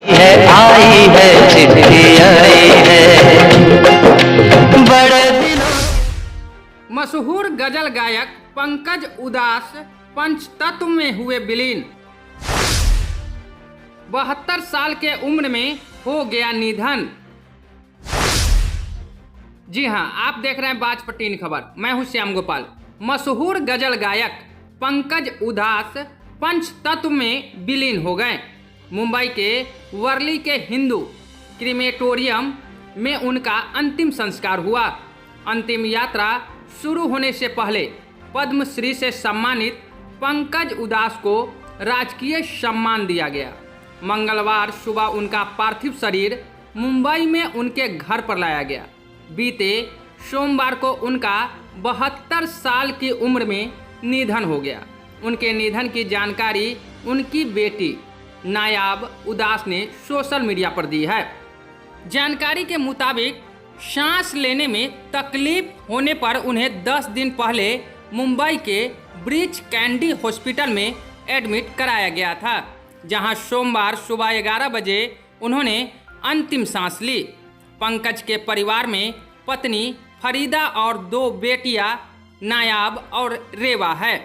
आई है चिट्ठी आई है बड़े दिनों। मशहूर गजल गायक पंकज उदास पंचतत्व में हुए विलीन। 72 साल के उम्र में हो गया निधन। जी हां, आप देख रहे हैं बाज खबर। मैं हूं श्याम गोपाल। मशहूर गजल गायक पंकज उदास पंचतत्व में विलीन हो गए। मुंबई के वर्ली के हिंदू क्रीमेटोरियम में उनका अंतिम संस्कार हुआ। अंतिम यात्रा शुरू होने से पहले पद्मश्री से सम्मानित पंकज उदास को राजकीय सम्मान दिया गया। मंगलवार सुबह उनका पार्थिव शरीर मुंबई में उनके घर पर लाया गया। बीते सोमवार को उनका 72 साल की उम्र में निधन हो गया। उनके निधन की जानकारी उनकी बेटी नायाब उदास ने सोशल मीडिया पर दी है। जानकारी के मुताबिक सांस लेने में तकलीफ होने पर उन्हें 10 दिन पहले मुंबई के ब्रीच कैंडी हॉस्पिटल में एडमिट कराया गया था, जहां सोमवार सुबह 11 बजे उन्होंने अंतिम सांस ली। पंकज के परिवार में पत्नी फरीदा और 2 बेटियां नायाब और रेवा है।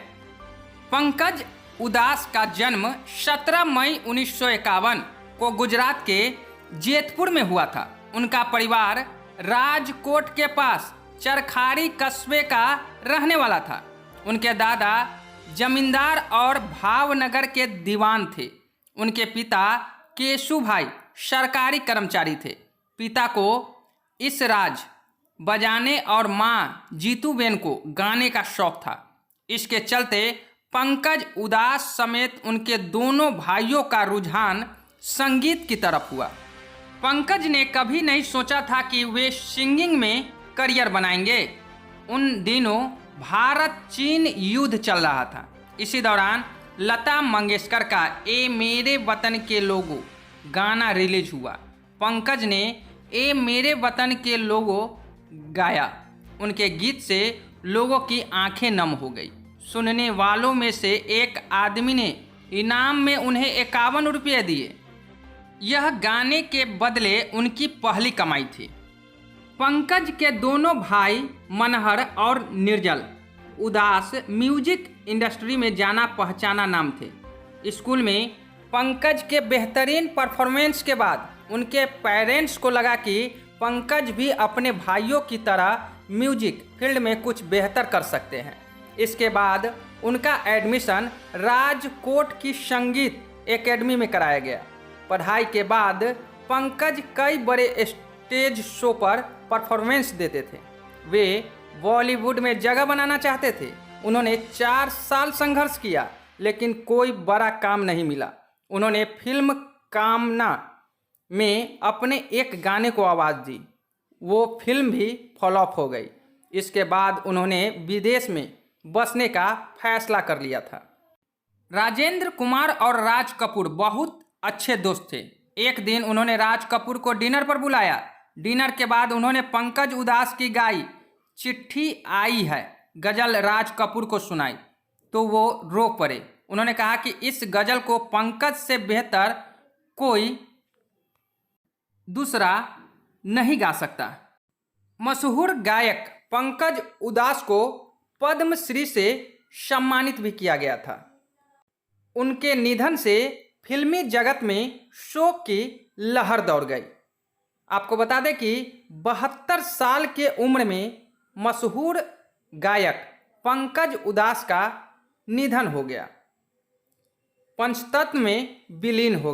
पंकज उदास का जन्म 17 मई 1951 को गुजरात के जेतपुर में हुआ था। उनका परिवार राजकोट के पास चरखारी कस्बे का रहने वाला था। उनके दादा जमींदार और भावनगर के दीवान थे। उनके पिता केशु भाई सरकारी कर्मचारी थे। पिता को इस राज बजाने और माँ जीतूबेन को गाने का शौक था। इसके चलते पंकज उदास समेत उनके दोनों भाइयों का रुझान संगीत की तरफ हुआ। पंकज ने कभी नहीं सोचा था कि वे सिंगिंग में करियर बनाएंगे। उन दिनों भारत चीन युद्ध चल रहा था। इसी दौरान लता मंगेशकर का ए मेरे वतन के लोगों गाना रिलीज हुआ। पंकज ने ए मेरे वतन के लोगों गाया। उनके गीत से लोगों की आंखें नम हो गई। सुनने वालों में से एक आदमी ने इनाम में उन्हें 51 रुपये दिए। यह गाने के बदले उनकी पहली कमाई थी। पंकज के दोनों भाई मनहर और निर्जल उदास म्यूजिक इंडस्ट्री में जाना पहचाना नाम थे। स्कूल में पंकज के बेहतरीन परफॉर्मेंस के बाद उनके पेरेंट्स को लगा कि पंकज भी अपने भाइयों की तरह म्यूजिक फील्ड में कुछ बेहतर कर सकते हैं। इसके बाद उनका एडमिशन राजकोट की संगीत एकेडमी में कराया गया। पढ़ाई के बाद पंकज कई बड़े स्टेज शो पर परफॉर्मेंस देते थे। वे बॉलीवुड में जगह बनाना चाहते थे। उन्होंने 4 साल संघर्ष किया, लेकिन कोई बड़ा काम नहीं मिला। उन्होंने फिल्म कामना में अपने एक गाने को आवाज़ दी। वो फिल्म भी फ्लॉप हो गई। इसके बाद उन्होंने विदेश में बसने का फैसला कर लिया था। राजेंद्र कुमार और राज कपूर बहुत अच्छे दोस्त थे। एक दिन उन्होंने राज कपूर को डिनर पर बुलाया। डिनर के बाद उन्होंने पंकज उदास की गाई चिट्ठी आई है गजल राज कपूर को सुनाई तो वो रो पड़े। उन्होंने कहा कि इस गजल को पंकज से बेहतर कोई दूसरा नहीं गा सकता। मशहूर गायक पंकज उदास को पद्मश्री से सम्मानित भी किया गया था। उनके निधन से फिल्मी जगत में शोक की लहर दौड़ गई। आपको बता दें कि 72 साल के उम्र में मशहूर गायक पंकज उदास का निधन हो गया। पंचतत्व में विलीन हो